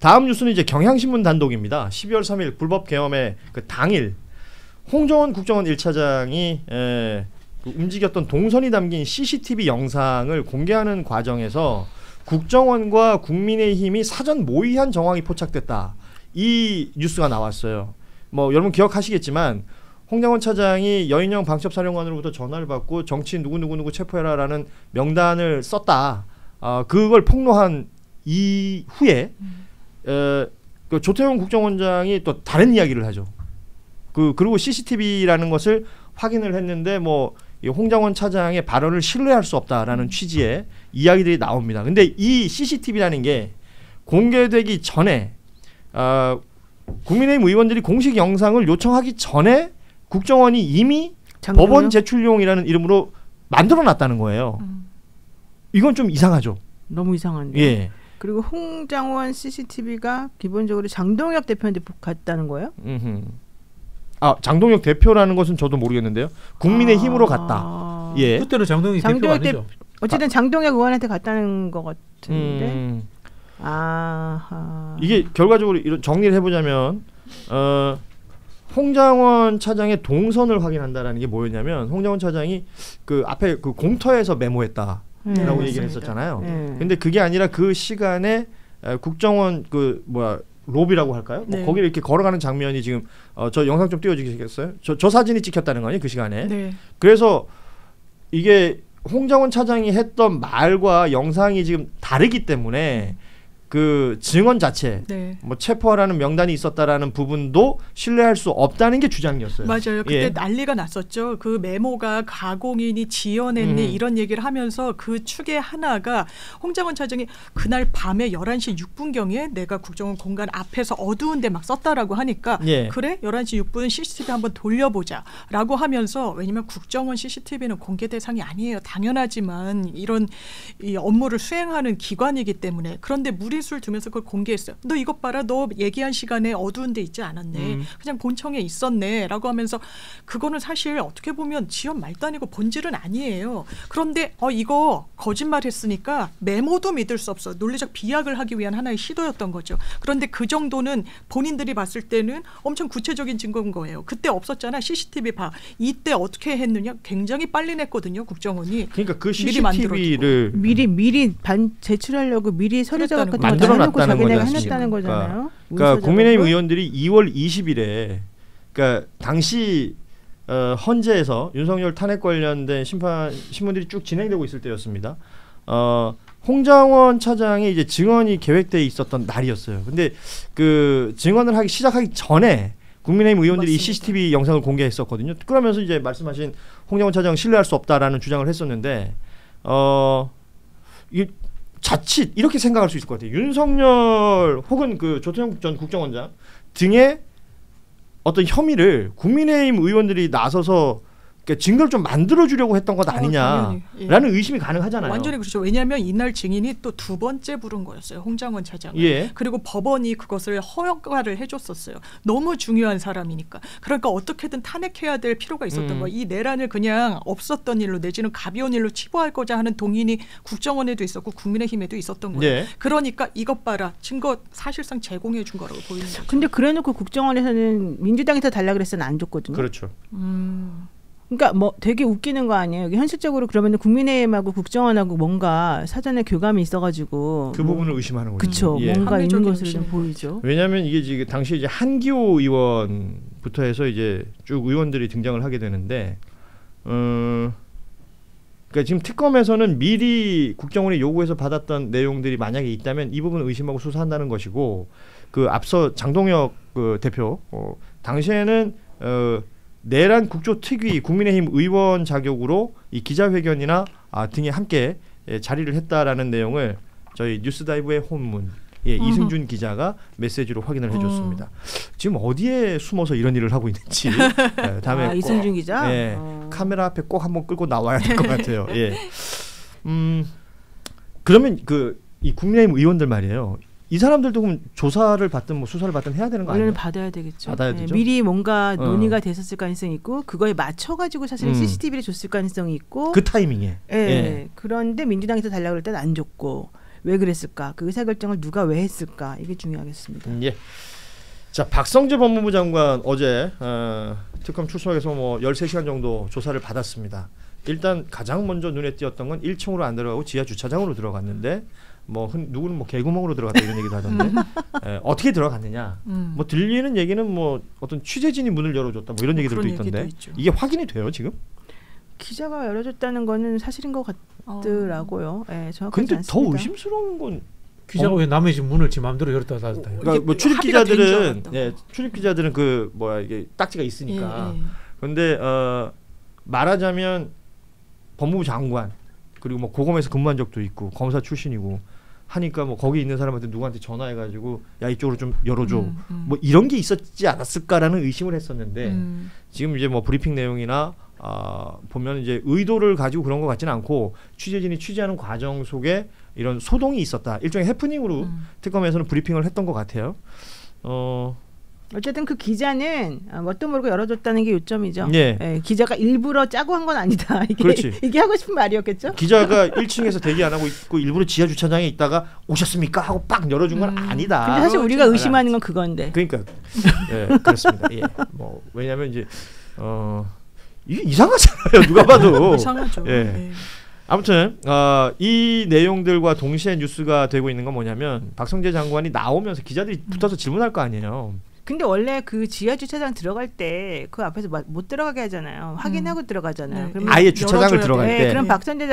다음 뉴스는 이제 경향신문 단독입니다. 12월 3일 불법 계엄의 그 당일 홍정원 국정원 1차장이 움직였던 동선이 담긴 CCTV 영상을 공개하는 과정에서 국정원과 국민의힘이 사전 모의한 정황이 포착됐다. 이 뉴스가 나왔어요. 뭐 여러분 기억하시겠지만 홍장원 차장이 여인영 방첩사령관으로부터 전화를 받고 정치인 누구 체포해라라는 명단을 썼다. 그걸 폭로한 이후에 그 조태용 국정원장이 또 다른 이야기를 하죠. 그리고 CCTV라는 것을 확인을 했는데 뭐 이 홍장원 차장의 발언을 신뢰할 수 없다라는 취지의 이야기들이 나옵니다. 근데 이 CCTV라는 게 공개되기 전에 국민의힘 의원들이 공식 영상을 요청하기 전에 국정원이 이미 법원 제출용이라는 이름으로 만들어놨다는 거예요. 이건 좀 이상하죠. 너무 이상한데. 예. 그리고 홍장원 CCTV가 기본적으로 장동혁 대표한테 갔다는 거예요? 장동혁 대표라는 것은 저도 모르겠는데요. 국민의힘으로 갔다. 예. 그때는 장동혁 대표가 아니죠. 어쨌든 장동혁 의원한테 갔다는 것 같은데. 이게 결과적으로 이런 정리를 해보자면 홍장원 차장의 동선을 확인한다라는 게 뭐였냐면 홍장원 차장이 그 앞에 그 공터에서 메모했다라고 얘기를 했었잖아요. 근데 그게 아니라 그 시간에 국정원 로비라고 할까요? 네. 거기를 이렇게 걸어가는 장면이 지금 저 영상 좀 띄워주시겠어요? 저 사진이 찍혔다는 거 아니에요? 그 시간에. 네. 그래서 이게 홍장원 차장이 했던 말과 영상이 지금 다르기 때문에 그 증언 자체, 네. 뭐 체포하라는 명단이 있었다라는 부분도 신뢰할 수 없다는 게 주장이었어요. 맞아요. 그때 예. 난리가 났었죠. 그 메모가 가공이니 지어냈니 이런 얘기를 하면서 그 축의 하나가 홍장원 차장이 그날 밤에 11시 6분경에 내가 국정원 공간 앞에서 어두운데 막 썼다라고 하니까 예. 그래? 11시 6분 CCTV 한번 돌려보자 라고 하면서 왜냐면 국정원 CCTV는 공개 대상이 아니에요. 당연하지만 이런 이 업무를 수행하는 기관이기 때문에 그런데 무리수를 두면서 그걸 공개했어요. 너 이것 봐라. 너 얘기한 시간에 어두운 데 있지 않았네. 그냥 본청에 있었네 라고 하면서 그거는 사실 어떻게 보면 지연 말도 아니고 본질은 아니에요. 그런데 이거 거짓말했으니까 메모도 믿을 수 없어. 논리적 비약을 하기 위한 하나의 시도였던 거죠. 그런데 그 정도는 본인들이 봤을 때는 엄청 구체적인 증거인 거예요. 그때 없었잖아. CCTV 봐. 이때 어떻게 했느냐. 굉장히 빨리 냈거든요. 국정원이. 그러니까 그 CCTV를 미리 제출하려고 미리 서류 작업 같은 거 만들어놨다는 거지. 해놨다는 거잖아요. 그러니까 국민의힘 의원들이 2월 20일에 그러니까 당시 헌재에서 윤석열 탄핵 관련된 신문들이 쭉 진행되고 있을 때였습니다. 홍장원 차장의 이제 증언이 계획돼 있었던 날이었어요. 근데 그 증언을 시작하기 전에 국민의힘 의원들이 이 CCTV 영상을 공개했었거든요. 그러면서 이제 말씀하신 홍장원 차장 신뢰할 수 없다라는 주장을 했었는데 이 자칫 이렇게 생각할 수 있을 것 같아요. 윤석열 혹은 그 조태용 전 국정원장 등의 어떤 혐의를 국민의힘 의원들이 나서서 그러니까 증거를 좀 만들어주려고 했던 것 아니냐라는 의심이 가능하잖아요. 완전히 그렇죠. 왜냐하면 이날 증인이 또 두 번째 부른 거였어요. 홍장원 차장을. 예. 그리고 법원이 그것을 허가를 해줬었어요. 너무 중요한 사람이니까. 그러니까 어떻게든 탄핵해야 될 필요가 있었던 거예요. 이 내란을 그냥 없었던 일로 내지는 가벼운 일로 치부하고자 하는 동인이 국정원에도 있었고 국민의힘에도 있었던 거예요. 예. 그러니까 이것 봐라. 증거 사실상 제공해 준 거라고 보이는 거죠. 근데 그래놓고 국정원에서는 민주당에서 달라 그랬으면 안 줬거든요. 그렇죠. 그러니까 뭐 되게 웃기는 거 아니에요. 현실적으로 그러면 국민의힘하고 국정원하고 뭔가 사전에 교감이 있어가지고 그 부분을 의심하는 거죠. 그렇죠. 예. 뭔가 있는 것으로 좀 보이죠. 왜냐하면 이게 지금 당시 이제 한기호 의원부터 해서 이제 쭉 의원들이 등장을 하게 되는데, 그러니까 지금 특검에서는 미리 국정원이 요구해서 받았던 내용들이 만약에 있다면 이 부분을 의심하고 수사한다는 것이고, 그 앞서 장동혁 그 대표 당시에는 내란 국조특위 국민의힘 의원 자격으로 이 기자회견이나 등에 함께 자리를 했다라는 내용을 저희 뉴스다이브의 혼문 이승준 기자가 메시지로 확인을 해줬습니다. 지금 어디에 숨어서 이런 일을 하고 있는지 다음에 이승준 기자 카메라 앞에 꼭 한번 끌고 나와야 될 것 같아요. 예. 그러면 이 국민의힘 의원들 말이에요. 이 사람들도 그럼 조사를 받든 뭐 수사를 받든 해야 되는 거 아니에요? 원래는 받아야 되겠죠. 받아야 되죠. 미리 뭔가 논의가 됐었을 가능성이 있고 그거에 맞춰가지고 사실 CCTV를 줬을 가능성이 있고 그 타이밍에. 예. 그런데 민주당에서 달라고 그럴 때는 안 줬고 왜 그랬을까? 그 의사결정을 누가 왜 했을까? 이게 중요하겠습니다. 예. 자, 박성재 법무부 장관 어제 특검 출석해서 뭐 13시간 정도 조사를 받았습니다. 일단 가장 먼저 눈에 띄었던 건 1층으로 안 들어가고 지하 주차장으로 들어갔는데 뭐 누구는 뭐 개구멍으로 들어갔다 이런 얘기도 하던데 어떻게 들어갔느냐 뭐 들리는 얘기는 뭐 어떤 취재진이 문을 열어줬다 뭐 이런 얘기들도 있던데 이게 확인이 돼요 지금? 기자가 열어줬다는 거는 사실인 것 같더라고요. 네, 정확하지 근데 않습니다. 더 의심스러운 건 기자가 왜 남의 집 문을 지 마음대로 열었다 닫았다. 그러니까 뭐 출입 기자들은 출입 기자들은 그 뭐야 이게 딱지가 있으니까. 그런데 말하자면 법무부 장관 그리고 뭐 고검에서 근무한 적도 있고 검사 출신이고 하니까 뭐 거기 있는 사람한테 누구한테 전화해가지고 야 이쪽으로 좀 열어줘 뭐 이런 게 있었지 않았을까라는 의심을 했었는데 지금 이제 뭐 브리핑 내용이나 보면 이제 의도를 가지고 그런 것 같지는 않고 취재진이 취재하는 과정 속에 이런 소동이 있었다. 일종의 해프닝으로 특검에서는 브리핑을 했던 것 같아요. 어쨌든 그 기자는 뭣도 모르고 열어줬다는 게 요점이죠. 예. 예, 기자가 일부러 짜고 한 건 아니다. 이게 하고 싶은 말이었겠죠. 기자가 1층에서 대기 안 하고 있고 일부러 지하 주차장에 있다가 오셨습니까 하고 빡 열어준 건 아니다. 근데 사실 우리가 의심하는 건 그건데. 그러니까 예, 그렇습니다. 예. 뭐 왜냐하면 이제 이게 이상하잖아요. 누가 봐도 이상하죠. 예. 아무튼 이 내용들과 동시에 뉴스가 되고 있는 건 뭐냐면 박성재 장관이 나오면서 기자들이 붙어서 질문할 거 아니에요. 근데 원래 그 지하 주차장 들어갈 때 그 앞에서 못 들어가게 하잖아요. 확인하고 들어가잖아요. 네. 아예 주차장을 들어갈 때. 때. 그럼 박성재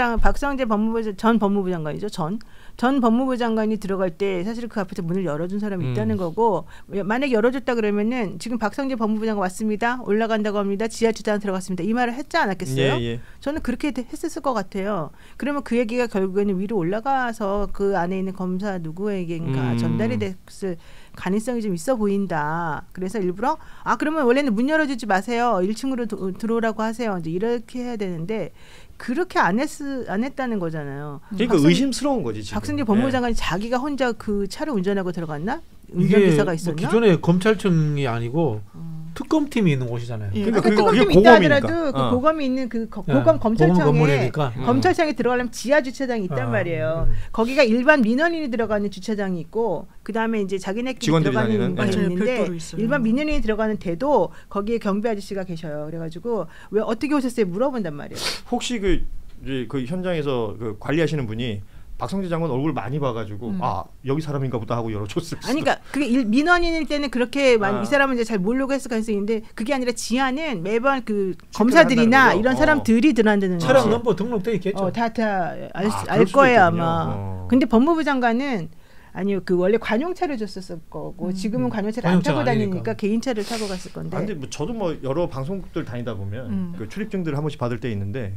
전 법무부 장관이죠. 전 법무부 장관이 들어갈 때 사실 그 앞에서 문을 열어준 사람이 있다는 거고 만약에 열어줬다 그러면은 지금 박성재 법무부 장관 왔습니다. 올라간다고 합니다. 지하 주차장 들어갔습니다. 이 말을 했지 않았겠어요? 예. 저는 그렇게 했었을 것 같아요. 그러면 그 얘기가 결국에는 위로 올라가서 그 안에 있는 검사 누구에게인가 전달이 됐을 가능성이 좀 있어 보인다. 그래서 일부러 그러면 원래는 문 열어주지 마세요. 1층으로 들어오라고 하세요. 이제 이렇게 해야 되는데 그렇게 안 했다는 거잖아요. 그러니까 의심스러운 거지 지금. 박성재 법무부 장관이 자기가 혼자 그 차를 운전하고 들어갔나? 운전기사가 있었나? 뭐 기존에 검찰청이 아니고 특검팀이 있는 곳이잖아요. 그러니까 특검팀이 있다 하더라도 그 고검이 있는 그 고검 검찰청에 검찰청에 들어가려면 지하 주차장이 있단 말이에요. 거기가 일반 민원인이 들어가는 주차장이 있고 그 다음에 이제 자기네끼리 들어가는 게 있는데 일반 민원인이 들어가는 데도 거기에 경비 아저씨가 계셔요. 그래가지고 왜 어떻게 오셨어요? 물어본단 말이에요. 혹시 그 현장에서 그 관리하시는 분이 박성재 장관 얼굴 많이 봐가지고 여기 사람인가 보다 하고 열어줬을 수도. 아니 그러니까 그게 민원인일 때는 그렇게 이 사람은 이제 잘 모르고 했을 가능성이 있는데 그게 아니라 지하는 매번 그 검사들이나 이런 사람들이 들어간다는 거지. 차량 넘버 등록돼 있겠죠. 다 알 거예요 아마. 근데 법무부 장관은 아니요 그 원래 관용차를 줬었을 거고 지금은 관용차를 안 타고 다니니까 개인차를 타고 갔을 건데. 근데 뭐 저도 뭐 여러 방송국들 다니다 보면 그 출입증들 한 번씩 받을 때 있는데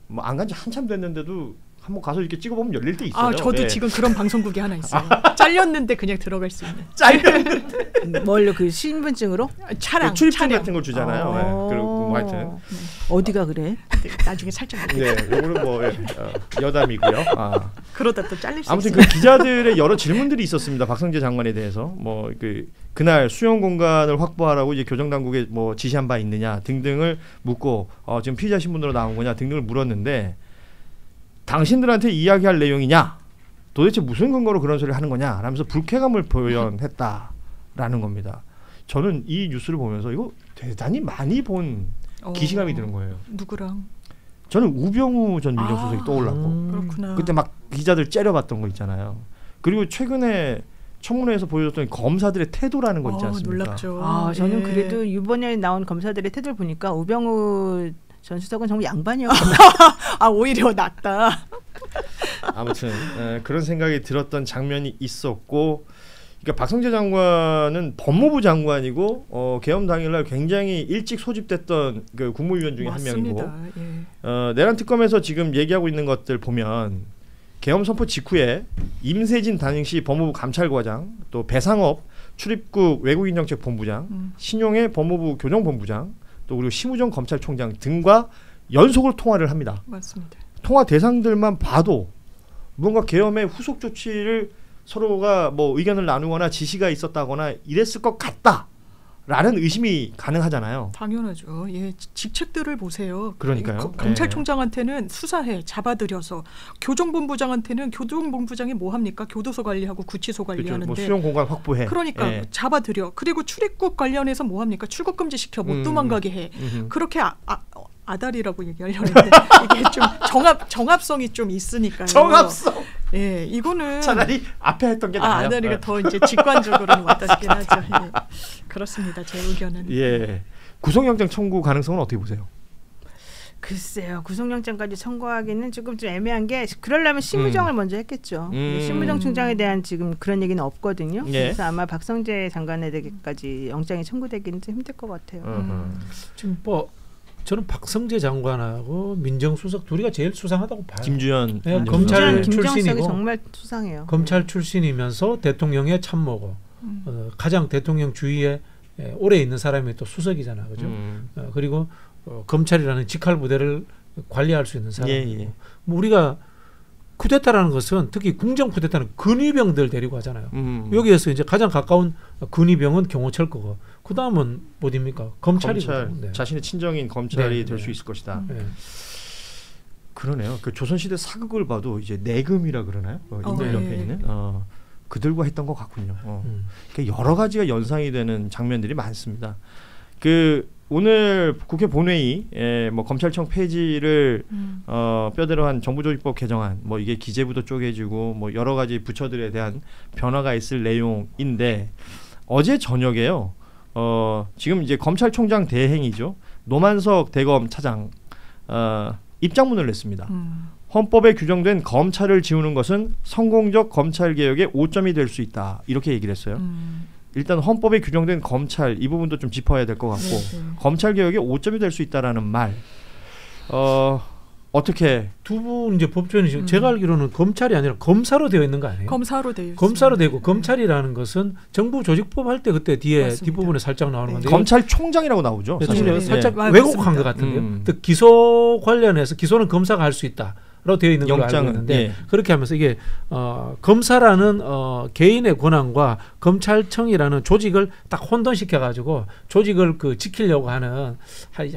뭐 안 간 지 한참 됐는데도 한번 가서 이렇게 찍어보면 열릴 때 있어요. 저도 지금 그런 방송국이 하나 있어요. 잘렸는데 그냥 들어갈 수 있는. 잘렸는데. 뭘로 그 신분증으로? 차량. 출입증 같은 걸 주잖아요. 그리고 뭐 하여튼. 어디가 그래? 나중에 살짝. 네, 요거는 뭐 여담이고요. 그러다 또 잘릴 수 아무튼 있어요. 그 기자들의 여러 질문들이 있었습니다. 박성재 장관에 대해서 뭐 그날 수용 공간을 확보하라고 이제 교정 당국에 뭐 지시한 바 있느냐 등등을 묻고 지금 피의자 신분으로 나온 거냐 등등을 물었는데. 당신들한테 이야기할 내용이냐? 도대체 무슨 근거로 그런 소리를 하는 거냐? 라면서 불쾌감을 표현했다라는 겁니다. 저는 이 뉴스를 보면서 이거 대단히 많이 본 기시감이 드는 거예요. 누구랑? 저는 우병우 전 민정수석이 떠올랐고 그렇구나. 그때 막 기자들 째려봤던 거 있잖아요. 그리고 최근에 청문회에서 보여줬던 검사들의 태도라는 거 있지 않습니까? 놀랍죠. 저는 그래도 이번에 나온 검사들의 태도를 보니까 우병우 전 수석은 정말 양반이었구나. 오히려 낫다. 아무튼 그런 생각이 들었던 장면이 있었고, 그러니까 박성재 장관은 법무부 장관이고 계엄 당일날 굉장히 일찍 소집됐던 그 국무위원 중에 맞습니다. 한 명이고, 내란 특검에서 지금 얘기하고 있는 것들 보면 계엄 선포 직후에 임세진 당시 법무부 감찰과장, 또 배상업 출입국 외국인정책본부장, 신용해 법무부 교정본부장, 또 그리고 심우정 검찰총장 등과 연속으로 통화를 합니다. 맞습니다. 통화 대상들만 봐도 뭔가 계엄의 후속 조치를 서로가 뭐 의견을 나누거나 지시가 있었다거나 이랬을 것 라는 의심이 가능하잖아요. 당연하죠. 예, 직책들을 보세요. 그러니까요. 검찰총장한테는 수사해 잡아들여서 교정본부장한테는 교정본부장이 뭐 합니까? 교도소 관리하고 구치소 관리하는데 뭐 수용 공간 확보해. 그러니까 잡아들여. 그리고 출입국 관련해서 뭐 합니까? 출국 금지 시켜 못 도망가게 해. 그렇게 아다리라고 얘기하려는데 이게 좀 정합성이 좀 있으니까요. 정합성. 예, 이거는 차라리 앞에 했던 게 나아요. 아다리가 더 이제 직관적으로는 와닿긴 하죠. 예. 그렇습니다. 제 의견은. 예. 구속영장 청구 가능성은 어떻게 보세요? 글쎄요. 구속영장까지 청구하기는 조금 좀 애매한 게 그러려면 심우정을 먼저 했겠죠. 심우정 총장에 대한 지금 그런 얘기는 없거든요. 예. 그래서 아마 박성재 장관에게까지 영장이 청구되기는 좀 힘들 것 같아요. 지금 뭐 저는 박성재 장관하고 민정수석 둘이가 제일 수상하다고 봐요. 김주현 네, 검찰 출신이고 정말 수상해요. 검찰 출신이면서 대통령의 참모고 가장 대통령 주위에 오래 있는 사람이 또 수석이잖아, 그죠? 그리고 검찰이라는 직할 부대를 관리할 수 있는 사람이고 예. 뭐 우리가 쿠데타라는 것은 특히 궁정 쿠데타는 근위병들 데리고 하잖아요. 여기에서 이제 가장 가까운 근위병은 경호처일 거고 그 다음은 어디입니까? 검찰이거든요. 네. 자신의 친정인 검찰이 네, 될 네. 수 있을 것이다. 네. 그러네요. 그 조선시대 사극을 봐도 이제 내금이라 그러나요? 인물 네. 옆에 있는 그들과 했던 것 같군요. 그러니까 여러 가지가 연상이 되는 장면들이 많습니다. 그 오늘 국회 본회의 뭐 검찰청 폐지를 뼈대로 한 정부조직법 개정안 뭐 이게 기재부도 쪼개지고 뭐 여러 가지 부처들에 대한 변화가 있을 내용인데 어제 저녁에요. 지금 이제 검찰총장 대행이죠. 노만석 대검 차장 입장문을 냈습니다. 헌법에 규정된 검찰을 지우는 것은 성공적 검찰 개혁의 오점이 될 수 있다. 이렇게 얘기를 했어요. 일단 헌법에 규정된 검찰 이 부분도 좀 짚어야 될 것 같고 검찰 개혁의 오점이 될 수 있다라는 말 어떻게 두 분 이제 법조인이 제가 알기로는 검찰이 아니라 검사로 되어 있는 거 아니에요? 검사로 되어 있습니다. 검사로 되고 검찰이라는 것은 정부 조직법 할 때 그때 뒤에 맞습니다. 뒷부분에 살짝 나오는 건데 검찰총장이라고 나오죠. 사실 사실은. 살짝 네. 왜곡한 것 같은데요. 또 기소 관련해서 기소는 검사가 할 수 있다. 라고 되어 있는 걸로 알고 있는데 예. 그렇게 하면서 이게 검사라는 개인의 권한과 검찰청이라는 조직을 딱 혼돈시켜 가지고 조직을 그 지키려고 하는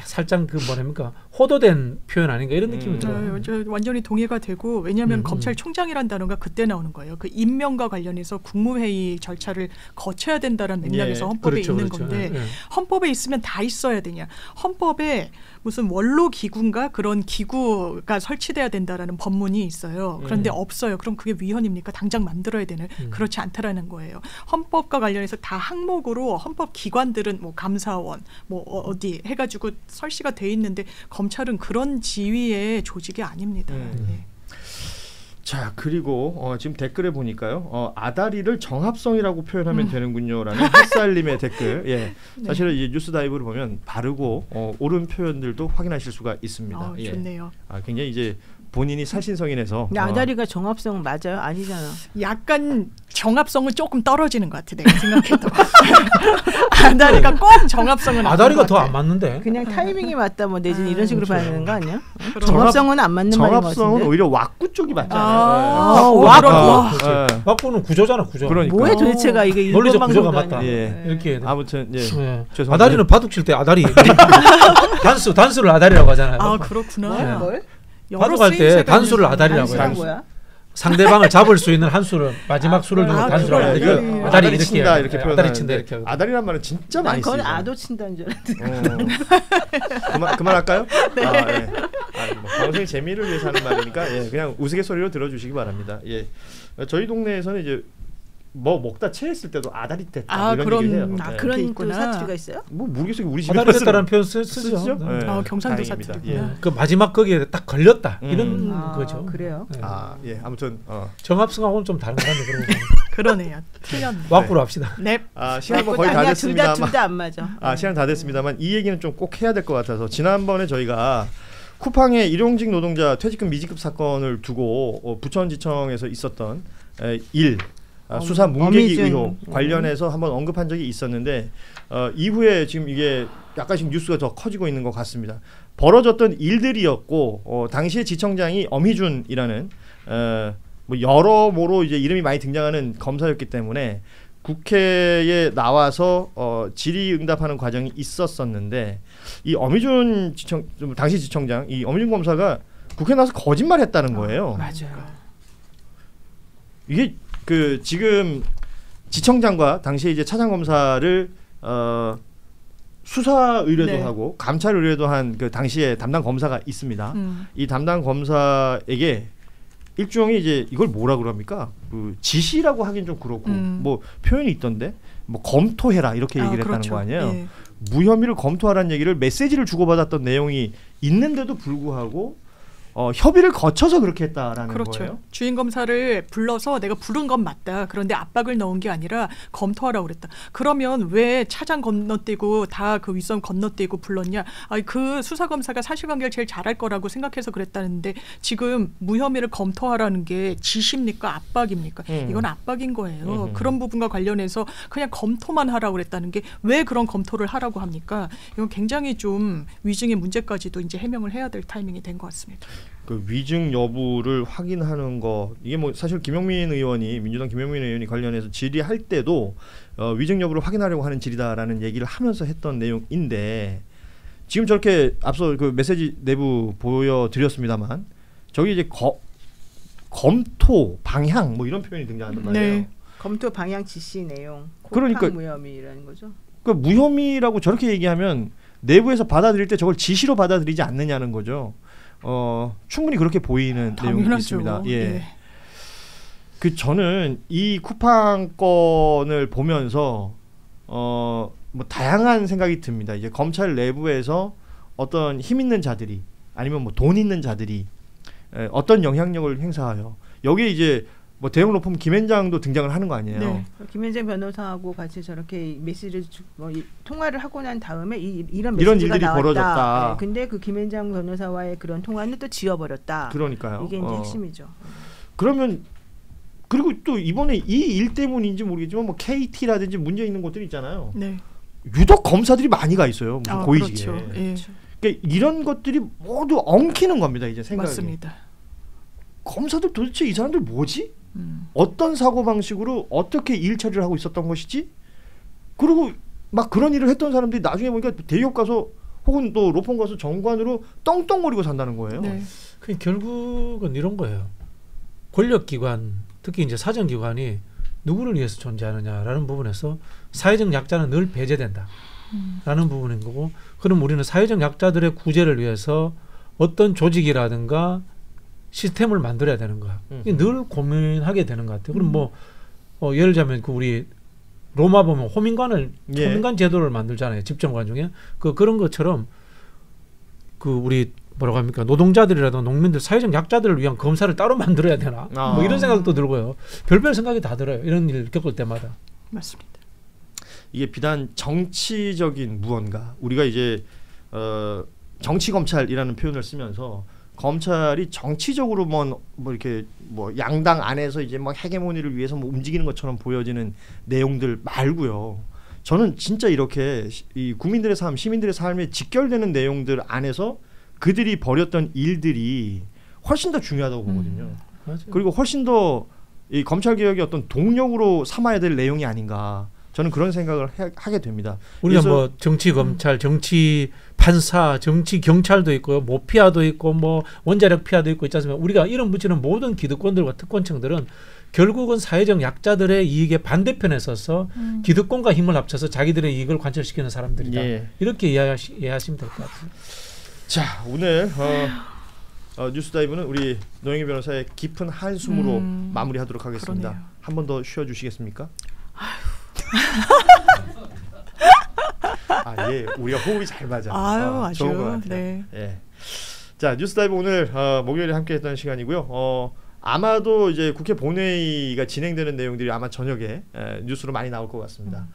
살짝 그 뭐랍니까 호도된 표현 아닌가 이런 느낌이 들어요. 저 완전히 동의가 되고 왜냐하면 검찰총장이라는 단어가 그때 나오는 거예요. 그 임명과 관련해서 국무회의 절차를 거쳐야 된다는 맥락에서 예. 헌법에 그렇죠, 있는 그렇죠. 건데 예. 헌법에 있으면 다 있어야 되냐? 헌법에 무슨 원로 기구인가 그런 기구가 설치돼야 된다라는 법문이 있어요. 그런데 없어요. 그럼 그게 위헌입니까? 당장 만들어야 되는 그렇지 않다라는 거예요. 헌법과 관련해서 다 항목으로 헌법 기관들은 뭐 감사원 뭐 어디 해가지고 설치가 돼 있는데 검찰은 그런 지위의 조직이 아닙니다. 예. 자 그리고 지금 댓글에 보니까요 아다리를 정합성이라고 표현하면 되는군요라는 햇살님의 댓글 예 사실은 이 뉴스다이브를 보면 바르고 옳은 표현들도 확인하실 수가 있습니다. 예. 좋네요. 굉장히 이제 본인이 살신성인해서 근데 아다리가 정합성 맞아요? 아니잖아. 약간 정합성은 조금 떨어지는 것 같아 내가 생각해도. 아다리가 꼭 정합성은 아다리가 더 안 안 맞는데. 그냥 타이밍이 맞다 뭐 내지는 이런 식으로 봐야 되는 거 아니야? 그럼. 정합성은 안 맞는 말인 것 정합성은 같은데. 오히려 왁구 쪽이 맞잖아요. 왁구. 왁구는 구조잖아 구조. 그러니까. 뭐야 도대체가 이게 논리적 일본 구조가 방송도 맞다. 아니고. 예. 이렇게 아무튼 예. 죄송합니다. 아다리는 바둑 칠 때 아다리 단수를 아다리라고 하잖아요. 아 그렇구나. 뭘? 바둑할 때 단수를 아다리라고 해요. 단수가 뭐야? 상대방을 잡을 수 있는 한 수를 마지막 수를 두고 단수라고 그래. 해요. 이거 아다리 아다리 이렇게 친다 해요. 이렇게 아다리 표현하는데 친다 이렇게 하고. 아다리란 말은 진짜 난 많이 그건 쓰이죠. 아도 친다는 줄 알았는데. 그만할까요? 네. 뭐 방송의 재미를 위해서 하는 말이니까 예, 그냥 우스갯소리로 들어주시기 바랍니다. 예, 저희 동네에서는 이제 뭐 먹다 체했을 때도 아다리 뗐다 이런 그런- 얘기를 해요. 아, 예. 그런 또 있구나. 사투리가 있어요? 뭐 모르겠어요. 우리 집에 아다리 됐다라는 표현 쓰죠. 네. 경상도 다행입니다. 사투리구나. 그 마지막 거기에 딱 걸렸다 이런 아, 거죠. 그래요? 네. 예, 아무튼 정합성하고는 좀 다른 것 같네. 그런 거. 그러네요. 틀렸네. 왁구로 합시다. 넵. 시간 뭐 거의 다 아니야 됐습니다만 둘 다 안 맞아. 시간 다 됐습니다만 이 얘기는 좀 꼭 해야 될 것 같아서 지난번에 저희가 쿠팡의 일용직 노동자 퇴직금 미지급 사건을 두고 부천지청에서 있었던 수사 문개기 어미준. 의혹 관련해서 한번 언급한 적이 있었는데 이후에 지금 이게 약간씩 뉴스가 더 커지고 있는 것 같습니다. 벌어졌던 일들이었고 당시의 지청장이 엄희준이라는 뭐 여러모로 이제 이름이 많이 등장하는 검사였기 때문에 국회에 나와서 질의응답하는 과정이 있었었는데 이 어미준 당시 지청장 이 어미준 검사가 국회 나와서 거짓말했다는 거예요. 맞아요. 이게 그 지금 지청장과 당시 이제 차장 검사를 수사 의뢰도 네. 하고 감찰 의뢰도 한 그 당시에 담당 검사가 있습니다. 이 담당 검사에게 일종의 이제 이걸 뭐라 그럽니까? 그 지시라고 하긴 좀 그렇고 뭐 표현이 있던데 뭐 검토해라 이렇게 얘기를 했다는 그렇죠. 거 아니에요. 예. 무혐의를 검토하라는 얘기를 메시지를 주고받았던 내용이 있는데도 불구하고 협의를 거쳐서 그렇게 했다라는 그렇죠. 거예요. 주인 검사를 불러서 내가 부른 건 맞다. 그런데 압박을 넣은 게 아니라 검토하라고 그랬다. 그러면 왜 차장 건너뛰고 다 그 윗선 건너뛰고 불렀냐? 아니, 그 수사 검사가 사실관계를 제일 잘할 거라고 생각해서 그랬다는데 지금 무혐의를 검토하라는 게 지시입니까? 압박입니까? 이건 압박인 거예요. 그런 부분과 관련해서 그냥 검토만 하라고 그랬다는 게 왜 그런 검토를 하라고 합니까? 이건 굉장히 좀 위증의 문제까지도 이제 해명을 해야 될 타이밍이 된 것 같습니다. 그 위증 여부를 확인하는 거 이게 뭐 사실 김용민 의원이 민주당 김용민 의원이 관련해서 질의할 때도 위증 여부를 확인하려고 하는 질의다라는 얘기를 하면서 했던 내용인데 지금 저렇게 앞서 그 메시지 내부 보여드렸습니다만 저기 이제 검토 방향 뭐 이런 표현이 등장한단 말이에요. 네. 검토 방향 지시 내용. 그러니까 무혐의라는 거죠. 그 무혐의라고 저렇게 얘기하면 내부에서 받아들일 때 저걸 지시로 받아들이지 않느냐는 거죠. 충분히 그렇게 보이는 내용이 당연하죠. 있습니다. 예. 예. 그 저는 이 쿠팡 건을 보면서 뭐 다양한 생각이 듭니다. 이제 검찰 내부에서 어떤 힘 있는 자들이 아니면 뭐 돈 있는 자들이 어떤 영향력을 행사하여 여기에 이제 뭐 대형 로펌 김현장도 등장을 하는 거 아니에요. 네. 김현장 변호사하고 같이 저렇게 메시지를 통화를 하고 난 다음에 이런 메시지가 일들이 나왔다. 벌어졌다. 네, 근데 그 김현장 변호사와의 그런 통화는 또 지워버렸다. 그러니까요. 이게 이제 핵심이죠. 그러면 그리고 또 이번에 이 일 때문인지 모르겠지만 뭐 KT라든지 문제 있는 곳들이 있잖아요. 네. 유독 검사들이 많이 가 있어요. 무슨 고위직에. 그렇죠. 예. 그러니까 이런 것들이 모두 엉키는 겁니다. 이제 생각이. 맞습니다. 검사들 도대체 이 사람들 뭐지? 어떤 사고 방식으로 어떻게 일 처리를 하고 있었던 것이지? 그리고 막 그런 일을 했던 사람들이 나중에 보니까 대기업 가서 혹은 또 로펌 가서 정관으로 떵떵거리고 산다는 거예요. 네. 그 결국은 이런 거예요. 권력기관, 특히 이제 사정기관이 누구를 위해서 존재하느냐라는 부분에서 사회적 약자는 늘 배제된다라는 부분인 거고, 그럼 우리는 사회적 약자들의 구제를 위해서 어떤 조직이라든가 시스템을 만들어야 되는 거야. 늘 고민하게 되는 것 같아요. 그럼 뭐 예를 들자면 그 우리 로마 보면 호민관 제도를 만들잖아요. 집정관 중에 그런 것처럼 그 우리 뭐라고 합니까? 노동자들이라도 농민들 사회적 약자들을 위한 검사를 따로 만들어야 되나? 뭐 이런 생각도 들고요. 별별 생각이 다 들어요. 이런 일 겪을 때마다. 맞습니다. 이게 비단 정치적인 무언가 우리가 이제 정치 검찰이라는 표현을 쓰면서 검찰이 정치적으로 뭐 이렇게 뭐 양당 안에서 이제 막 헤게모니를 위해서 뭐 움직이는 것처럼 보여지는 내용들 말고요. 저는 진짜 이렇게 이 국민들의 삶, 시민들의 삶에 직결되는 내용들 안에서 그들이 벌였던 일들이 훨씬 더 중요하다고 보거든요. 맞아요. 그리고 훨씬 더 이 검찰 개혁의 어떤 동력으로 삼아야 될 내용이 아닌가. 저는 그런 생각을 하게 됩니다. 우리가 뭐 정치 검찰, 정치 판사, 정치 경찰도 있고요, 모피아도 있고, 뭐 원자력 피아도 있고 있지 않습니까? 우리가 이름 붙이는 모든 기득권들과 특권층들은 결국은 사회적 약자들의 이익의 반대편에 서서 기득권과 힘을 합쳐서 자기들의 이익을 관철시키는 사람들이다. 예. 이렇게 이해하시면 될 것 같아요. 자, 오늘 뉴스다이브는 우리 노영희 변호사의 깊은 한숨으로 마무리하도록 하겠습니다. 그러네요. 한 번 더 쉬어주시겠습니까? 예, 우리가 호흡이 잘 맞아. 아주 좋은 것 같아요. 네. 예. 자, 뉴스다이브 오늘 목요일에 함께했던 시간이고요. 아마도 이제 국회 본회의가 진행되는 내용들이 아마 저녁에 뉴스로 많이 나올 것 같습니다.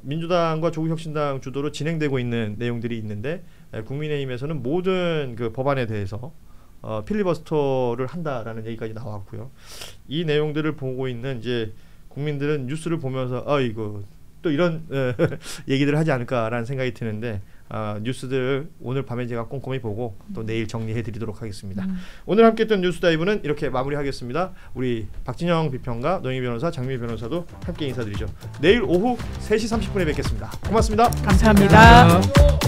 민주당과 조국혁신당 주도로 진행되고 있는 내용들이 있는데 국민의힘에서는 모든 그 법안에 대해서 필리버스터를 한다라는 얘기까지 나왔고요. 이 내용들을 보고 있는 이제 국민들은 뉴스를 보면서 이거 또 이런 얘기들을 하지 않을까라는 생각이 드는데 뉴스들 오늘 밤에 제가 꼼꼼히 보고 또 내일 정리해드리도록 하겠습니다. 오늘 함께했던 뉴스다이브는 이렇게 마무리하겠습니다. 우리 박진영 비평가, 노영희 변호사, 장미 변호사도 함께 인사드리죠. 내일 오후 3시 30분에 뵙겠습니다. 고맙습니다. 감사합니다.